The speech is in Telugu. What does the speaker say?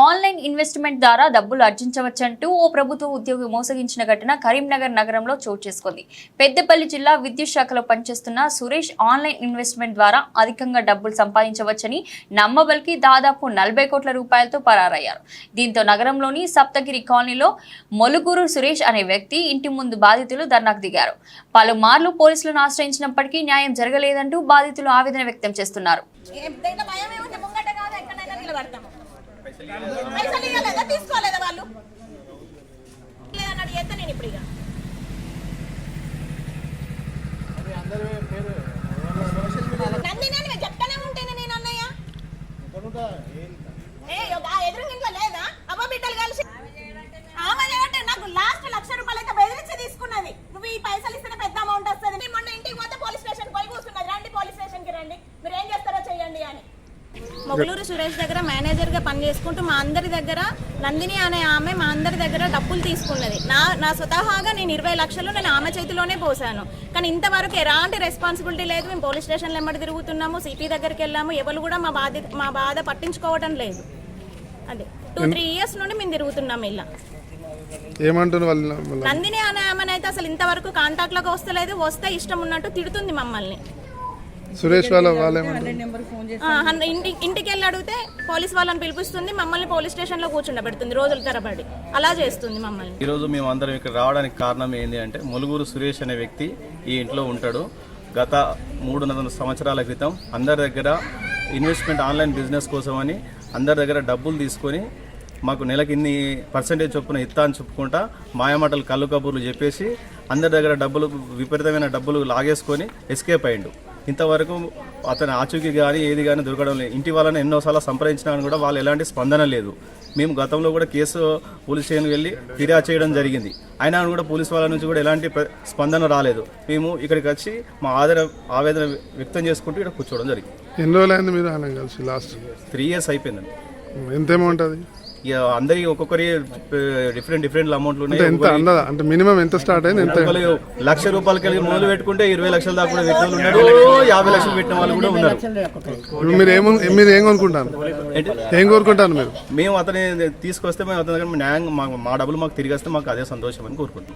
ఆన్లైన్ ఇన్వెస్ట్మెంట్ ద్వారా డబ్బులు ఆర్జించవచ్చంటూ ఓ ప్రభుత్వ ఉద్యోగి మోసగించిన ఘటన కరీంనగర్ నగరంలో చోటు చేసుకుంది. పెద్దపల్లి జిల్లా విద్యుత్ శాఖలో పనిచేస్తున్న సురేష్ ఆన్లైన్ ఇన్వెస్ట్మెంట్ ద్వారా అధికంగా డబ్బులు సంపాదించవచ్చని నమ్మబలికి దాదాపు 40 కోట్ల రూపాయలతో పరారయ్యారు. దీంతో నగరంలోని సప్తగిరి కాలనీలో మొలుగురు సురేష్ అనే వ్యక్తి ఇంటి ముందు బాధితులు ధర్నాకు దిగారు. పలుమార్లు పోలీసులను ఆశ్రయించినప్పటికీ న్యాయం జరగలేదంటూ బాధితులు ఆవేదన వ్యక్తం చేస్తున్నారు. తీసుకోలేదా వాళ్ళు లేదన్నట్టు చేస్తే నేను ఇప్పుడు నందిని చెప్తానే ఉంటేనే నేను అన్నయ్య ఎదురు ఇంట్లో లేదా అమ్మ బిడ్డలు కలిసి నాకు లాస్ట్ 1,00,000 రూపాయలు అయితే బెదిరించి తీసుకున్నది. నువ్వు ఈ పైసలు ఇస్తే పెద్ద అమౌంట్ వస్తుంది. మొన్న ఇంటికి పోతే పోలీస్ స్టేషన్ పోయి కూర్చున్నది. రండి పోలీస్ స్టేషన్ కి రండి, మీరు ఏం చేస్తారో చెయ్యండి అని. మొగులూరు సురేష్ దగ్గర మేనేజర్గా పనిచేసుకుంటూ మా అందరి దగ్గర నందిని అనే ఆమె మా అందరి దగ్గర డబ్బులు తీసుకున్నది. నా స్వతహాగా నేను 20 లక్షలు నేను ఆమె చేతిలోనే పోసాను. కానీ ఇంతవరకు ఎలాంటి రెస్పాన్సిబిలిటీ లేదు. మేము పోలీస్ స్టేషన్లో ఎమ్మడి తిరుగుతున్నాము, సిపి దగ్గరికి వెళ్ళాము. ఎవరు కూడా మా బాధ పట్టించుకోవడం లేదు. అదే 2-3 ఇయర్స్ నుండి మేము తిరుగుతున్నాము. ఇలా నందిని అనే ఆమెనైతే అసలు ఇంతవరకు కాంటాక్ట్లోకి వస్తలేదు. వస్తే ఇష్టం ఉన్నట్టు తిడుతుంది మమ్మల్ని. సురేష్ ఇంటికి వెళ్ళి అడిగితే పోలీస్ వాళ్ళని పిలిపిస్తుంది, మమ్మల్ని పోలీస్ స్టేషన్ లో కూర్చుండబెడుతుంది రోజుల తరబడి. అలా చేస్తుంది మమ్మల్ని. ఈ రోజు మేము అందరం ఇక్కడ రావడానికి కారణం ఏంటి అంటే, మొలుగురు సురేష్ అనే వ్యక్తి ఈ ఇంట్లో ఉంటాడు. గత 3 సంవత్సరాల క్రితం అందరి దగ్గర ఇన్వెస్ట్మెంట్ ఆన్లైన్ బిజినెస్ కోసమని అందరి దగ్గర డబ్బులు తీసుకొని మాకు నెలకి ఇన్ని పర్సెంటేజ్ చొప్పున ఇస్తా అని చెప్పుకుంటా మాయమాటలు కళ్ళు కబుర్లు చెప్పేసి అందరి దగ్గర డబ్బులు విపరీతమైన డబ్బులు లాగేసుకొని ఎస్కేప్ అయ్యిండు. ఇంతవరకు అతని ఆచూకీ కానీ ఏది కానీ దొరకడం లేదు. ఇంటి వాళ్ళని ఎన్నోసార్లు సంప్రదించినా కూడా వాళ్ళు ఎలాంటి స్పందన లేదు. మేము గతంలో కూడా కేసు పోలీస్ స్టేషన్కి వెళ్ళి ఫిర్యాదు చేయడం జరిగింది. అయినా కూడా పోలీస్ వాళ్ళ నుంచి కూడా ఎలాంటి స్పందన రాలేదు. మేము ఇక్కడికి వచ్చి మా ఆవేదన వ్యక్తం చేసుకుంటూ ఇక్కడ కూర్చోవడం జరిగింది. ఎన్ని రోజులైంది మీరు ఆయన కలిసి? లాస్ట్ 3 ఇయర్స్ అయిపోయిందండి. ఎంత అమౌంట్ అది? అందరికి ఒక్కొక్కరి డిఫరెంట్ అమౌంట్లు అంటే మినిమం ఎంత స్టార్ట్ అయింది? ఎంత? 1,00,000 రూపాయలకి మొదలు పెట్టుకుంటే 20 లక్షల దాకా కూడా పెట్టిన వాళ్ళు ఉన్నారు, 50 లక్షలు పెట్టిన వాళ్ళు కూడా ఉన్నారు. మీరు ఏం కోరుకుంటారు? మీరు? మేము అతని తీసుకొస్తే మేము అతని దగ్గర న్యాయం మా డబ్బులు మాకు తిరిగి వస్తే మాకు అదే సంతోషం అని కోరుకుంటాం.